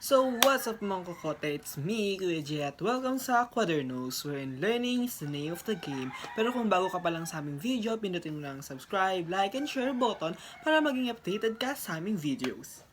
So what's up mga Kokote? It's me, Kuya Jay, at welcome sa Quadernos, wherein learning is the name of the game. Pero kung bago ka pa lang sa aming video, pindutin mo lang subscribe, like, and share button para maging updated ka sa aming videos.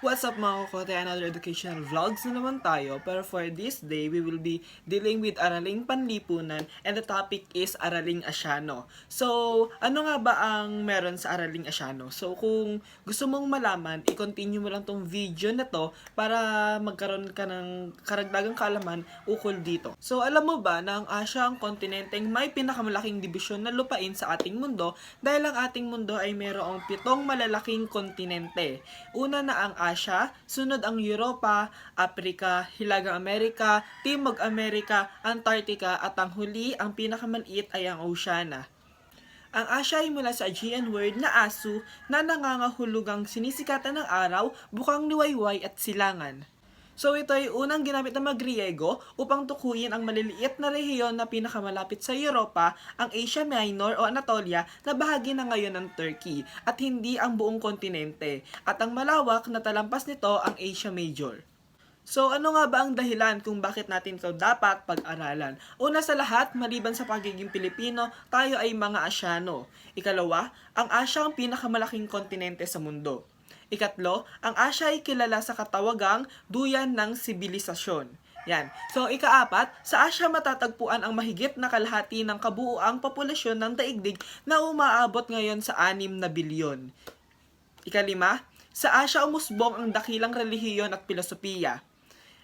What's up mga Kokote? Another educational vlogs na naman tayo. Pero for this day, we will be dealing with Araling Panlipunan and the topic is Araling Asyano. So, ano nga ba ang meron sa Araling Asyano? So, kung gusto mong malaman, i-continue mo lang tong video na to para magkaroon ka ng karagdagang kaalaman ukol dito. So, alam mo ba na ang Asya ang kontinenteng may pinakamalaking dibisyon na lupain sa ating mundo dahil ang ating mundo ay mayroong 7 malalaking kontinente. Una na ang Asya, sunod ang Europa, Africa, Hilagang Amerika, Timog Amerika, Antarctica, at ang huli, ang pinakamaliit ay ang Oceania. Ang Asya ay mula sa Aegean word na asu na nangangahulugang sinisikatan ng araw, bukang liwayway at silangan. So ito ay unang ginamit ng mga Griyego upang tukuyin ang maliliit na rehiyon na pinakamalapit sa Europa, ang Asia Minor o Anatolia na bahagi na ngayon ng Turkey, at hindi ang buong kontinente, at ang malawak na talampas nito ang Asia Major. So ano nga ba ang dahilan kung bakit natin ito dapat pag-aralan? Una sa lahat, maliban sa pagiging Pilipino, tayo ay mga Asyano. Ikalawa, ang Asya ang pinakamalaking kontinente sa mundo. Ikatlo, ang Asya ay kilala sa katawagang duyan ng sibilisasyon. Yan. So, ikaapat, sa Asya matatagpuan ang mahigit na kalahati ng kabuuang populasyon ng daigdig na umaabot ngayon sa 6 na bilyon. Ikalima, sa Asya umusbong ang dakilang relihiyon at filosofiya.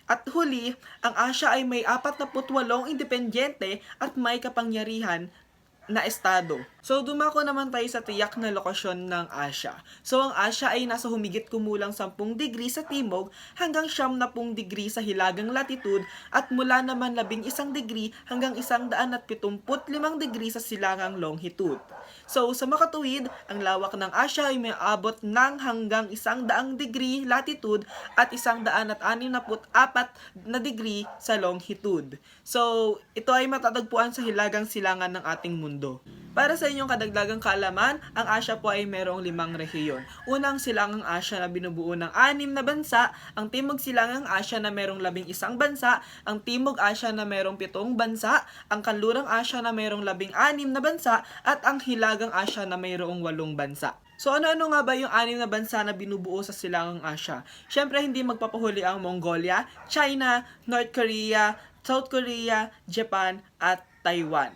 At huli, ang Asya ay may 48 independyente at may kapangyarihan na estado. So, dumako naman tayo sa tiyak na lokasyon ng Asya. So, ang Asya ay nasa humigit kumulang 10 degree sa timog hanggang 70 degree sa hilagang latitude at mula naman 11 degree hanggang 175 degree sa silangang longitude. So, sa makatuwid, ang lawak ng Asya ay may abot ng hanggang 100 degree latitude at 164 na degree sa longitude. So, ito ay matatagpuan sa hilagang silangan ng ating mundo. Para sa inyong kadagdagang kaalaman, ang Asya po ay mayroong 5 rehiyon. Unang silangang Asya na binubuo ng 6 na bansa, ang Timog Silangang Asya na mayroong 11 bansa, ang Timog Asya na mayroong 7 bansa, ang Kanlurang Asya na mayroong 16 na bansa, at ang Hilagang Asya na mayroong 8 bansa. So ano-ano nga ba yung 6 na bansa na binubuo sa Silangang Asya? Syempre hindi magpapahuli ang Mongolia, China, North Korea, South Korea, Japan, at Taiwan.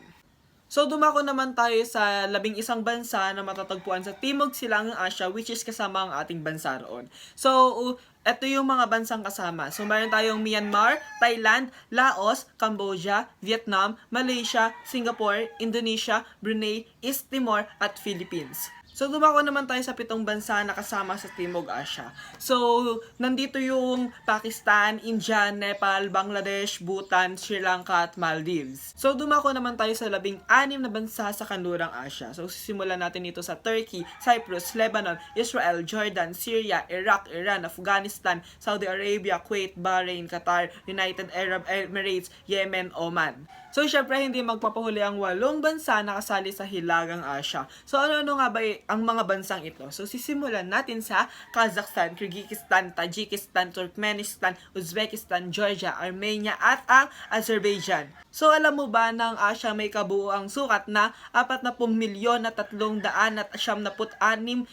So, dumako naman tayo sa 11 bansa na matatagpuan sa Timog Silangang Asya, which is kasama ang ating bansa roon. So, ito yung mga bansang kasama. So, mayroon tayong Myanmar, Thailand, Laos, Cambodia, Vietnam, Malaysia, Singapore, Indonesia, Brunei, East Timor, at Philippines. So, dumako naman tayo sa 7 bansa na kasama sa Timog Asya. So, nandito yung Pakistan, India, Nepal, Bangladesh, Bhutan, Sri Lanka, at Maldives. So, dumako naman tayo sa 16 na bansa sa Kanlurang Asya. So, simulan natin ito sa Turkey, Cyprus, Lebanon, Israel, Jordan, Syria, Iraq, Iran, Afghanistan, Saudi Arabia, Kuwait, Bahrain, Qatar, United Arab Emirates, Yemen, Oman. So, syempre, hindi magpapahuli ang 8 bansa na kasali sa Hilagang Asya. So, ano-ano nga ba ang mga bansang ito? So, sisimulan natin sa Kazakhstan, Kyrgyzstan, Tajikistan, Turkmenistan, Uzbekistan, Georgia, Armenia, at ang Azerbaijan. So, alam mo ba na ang Asya may kabuuang sukat na 40,376,000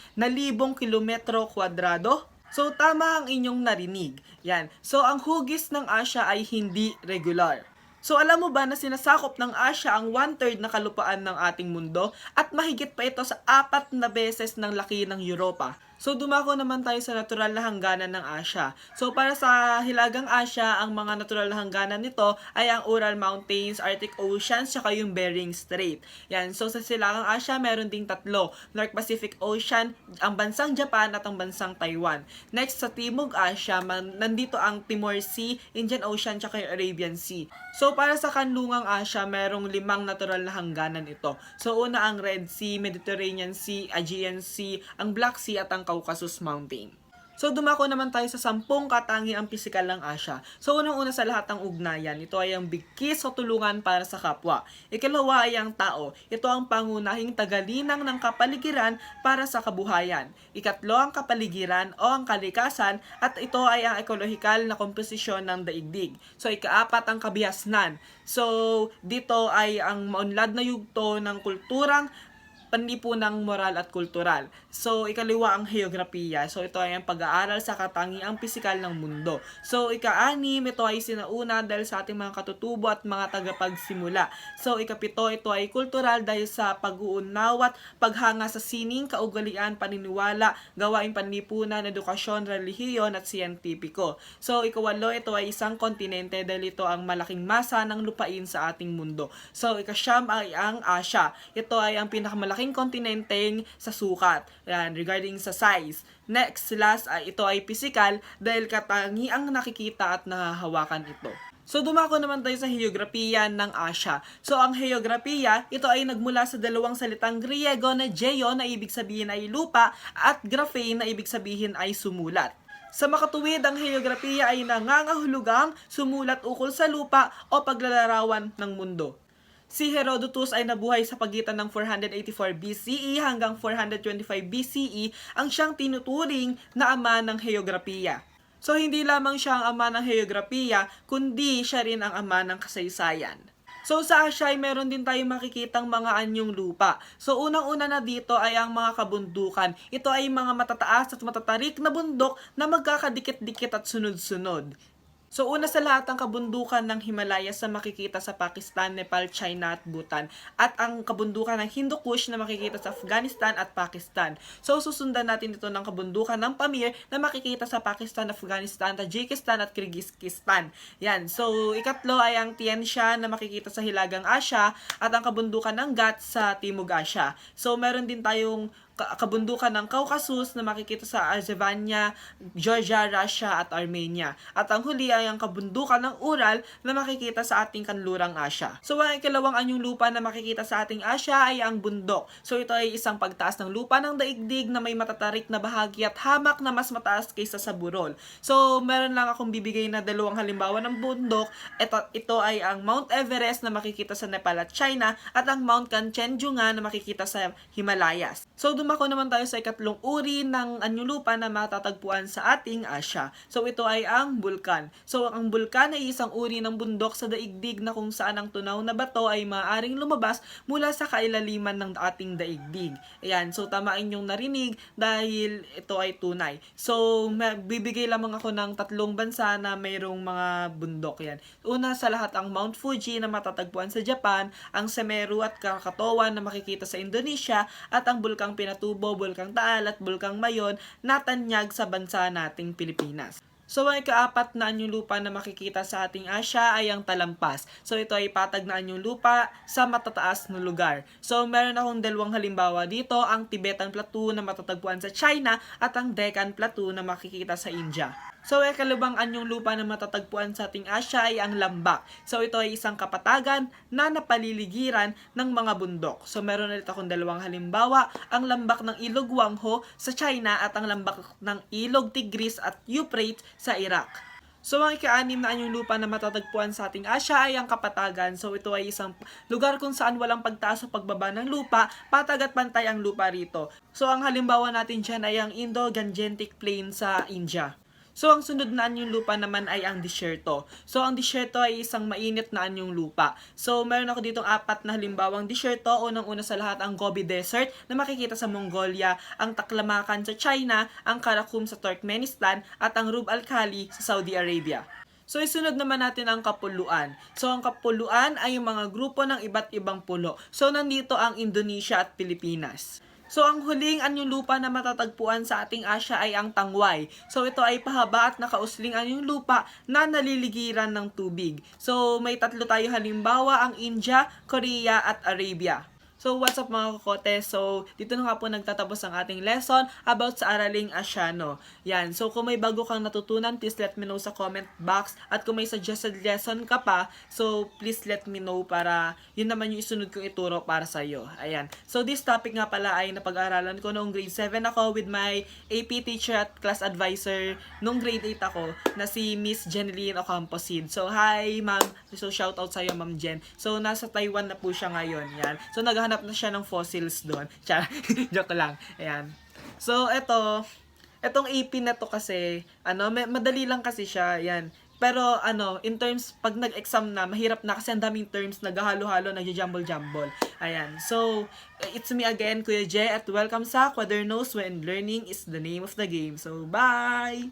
kilometro kwadrado? So, tama ang inyong narinig. Yan. So, ang hugis ng Asya ay hindi regular. So, alam mo ba na sinasakop ng Asya ang 1/3 na kalupaan ng ating mundo at mahigit pa ito sa 4 na beses ng laki ng Europa? So, dumako naman tayo sa natural na hangganan ng Asya. So, para sa Hilagang Asya, ang mga natural na hangganan nito ay ang Ural Mountains, Arctic Oceans, saka yung Bering Strait. Yan. So, sa Silangang Asya, meron ding 3. North Pacific Ocean, ang bansang Japan, at ang bansang Taiwan. Next, sa Timog Asya, nandito ang Timor Sea, Indian Ocean, saka yung Arabian Sea. So, para sa Kanlungang Asya, merong 5 natural na hangganan ito. So, una ang Red Sea, Mediterranean Sea, Aegean Sea, ang Black Sea, at ang Caucasus Mountain. So, dumako naman tayo sa 10 katangiang pisikal ng Asya. So, unang-una sa lahat ng ugnayan, ito ay ang bigkis o tulungan para sa kapwa. Ikalawa ay ang tao. Ito ang pangunahing tagalinang ng kapaligiran para sa kabuhayan. Ikatlo ang kapaligiran o ang kalikasan at ito ay ang ekolohikal na komposisyon ng daigdig. So, ikaapat ang kabihasnan. So, dito ay ang maunlad na yugto ng kulturang panlipunang moral at kultural. So, ikaliwa ang heograpiya. So, ito ay ang pag-aaral sa katangiang pisikal ng mundo. So, ika-anim, ito ay sinauna dahil sa ating mga katutubo at mga tagapagsimula. So, ikapito, ito ay kultural dahil sa pag-uunaw at paghanga sa sining, kaugalian, paniniwala, gawaing panlipunan, edukasyon, relihiyon at siyentipiko. So, ikawalo, ito ay isang kontinente dahil ito ang malaking masa ng lupain sa ating mundo. So, ikasyam ay ang Asya. Ito ay ang pinakamalaking kontinenteng sa sukat. Yan, regarding sa size. Next, last, ito ay physical dahil katangiang nakikita at nahahawakan ito. So, dumako naman tayo sa heograpiya ng Asya. So, ang heograpiya, ito ay nagmula sa dalawang salitang Griyego na geo na ibig sabihin ay lupa at graphe na ibig sabihin ay sumulat. Sa makatuwid, ang heograpiya ay nangangahulugang sumulat ukol sa lupa o paglalarawan ng mundo. Si Herodotus ay nabuhay sa pagitan ng 484 BCE hanggang 425 BCE ang siyang tinuturing na ama ng heograpiya. So, hindi lamang siya ang ama ng heograpiya, kundi siya rin ang ama ng kasaysayan. So, sa Asya ay meron din tayong makikitang mga anyong lupa. So, unang-una na dito ay ang mga kabundukan. Ito ay mga matataas at matatarik na bundok na magkakadikit-dikit at sunod-sunod. So, una sa lahat ang kabundukan ng Himalayas na makikita sa Pakistan, Nepal, China at Bhutan. At ang kabundukan ng Hindu Kush na makikita sa Afghanistan at Pakistan. So, susundan natin ito ng kabundukan ng Pamir na makikita sa Pakistan, Afghanistan, Tajikistan at Kyrgyzstan. Yan. So, ikatlo ay ang Tian Shan na makikita sa Hilagang Asya at ang kabundukan ng Ghats sa Timog Asya. So, meron din tayong kabundukan ng Caucasus na makikita sa Azerbaijan, Georgia, Russia at Armenia. At ang huli ay ang kabundukan ng Ural na makikita sa ating kanlurang Asya. So, ang ikalawang anyong lupa na makikita sa ating Asya ay ang bundok. So, ito ay isang pagtaas ng lupa ng daigdig na may matatarik na bahagi at hamak na mas mataas kaysa sa burol. So, meron lang akong bibigay na dalawang halimbawa ng bundok. Ito ay ang Mount Everest na makikita sa Nepal at China at ang Mount Kanchenjunga na makikita sa Himalayas. So, dumako naman tayo sa ikatlong uri ng anyong lupa na matatagpuan sa ating Asya. So, ito ay ang bulkan. So, ang bulkan ay isang uri ng bundok sa daigdig na kung saan ang tunaw na bato ay maaaring lumabas mula sa kailaliman ng ating daigdig. Ayan. So, tama inyong narinig dahil ito ay tunay. So, bibigay lamang ako ng 3 bansa na mayroong mga bundok. Yan. Una sa lahat ang Mount Fuji na matatagpuan sa Japan, ang Semeru at Krakatoa na makikita sa Indonesia, at ang bulkang Pinatubo, bulkang Taal at bulkang Mayon na tanyag sa bansa nating Pilipinas. So, ang ikaapat na anyong lupa na makikita sa ating Asya ay ang talampas. So, ito ay patag na anyong lupa sa matataas na lugar. So, meron akong 2 halimbawa dito, ang Tibetan Plateau na matatagpuan sa China at ang Deccan Plateau na makikita sa India. So, ikalawang anyong lupa na matatagpuan sa ating Asya ay ang lambak. So, ito ay isang kapatagan na napaliligiran ng mga bundok. So, meron ulit akong 2 halimbawa, ang lambak ng Ilog Wangho sa China at ang lambak ng Ilog Tigris at Euphrates sa Iraq. So, ang ika-6 na anyong lupa na matatagpuan sa ating Asya ay ang kapatagan. So, ito ay isang lugar kung saan walang pagtaas o pagbaba ng lupa, patag at pantay ang lupa rito. So, ang halimbawa natin dyan ay ang Indo-Gangetic Plain sa India. So, ang sunod na anyong lupa naman ay ang disyerto. So, ang disyerto ay isang mainit na anyong lupa. So, meron ako ditong 4 na halimbawang disyerto. Unang-una sa lahat ang Gobi Desert na makikita sa Mongolia, ang Taklamakan sa China, ang Karakum sa Turkmenistan, at ang Rub al-Khali sa Saudi Arabia. So, isunod naman natin ang kapuluan. So, ang kapuluan ay yung mga grupo ng iba't ibang pulo. So, nandito ang Indonesia at Pilipinas. So, ang huling anyong lupa na matatagpuan sa ating Asya ay ang tangway. So, ito ay pahaba at nakausling anyong lupa na naliligiran ng tubig. So, may 3 tayo halimbawa, ang India, Korea at Arabia. So, what's up mga kokote? So, dito na nga po nagtatapos ang ating lesson about sa Araling Asyano. Yan. So, kung may bago kang natutunan, please let me know sa comment box. At kung may suggested lesson ka pa, so, please let me know para yun naman yung isunod kong ituro para sa'yo. Ayan. So, this topic nga pala ay napag-aaralan ko noong grade 7 ako with my AP teacher at class advisor nung grade 8 ako na si Miss Jeneline Ocamposid. So, hi, ma'am. So, shoutout sa'yo, ma'am Jen. So, nasa Taiwan na po siya ngayon. Yan. So, naghahanap na siya ng fossils doon. Joke lang. Ayan. So, etong AP na to kasi, madali lang kasi siya. Yan. Pero, in terms, pag nag-exam na, mahirap na kasi ang daming terms, naghahalo-halo, nag-jumble-jumble. Ayan. So, it's me again, Kuya Jay, at welcome sa Quadernos when learning is the name of the game. So, bye!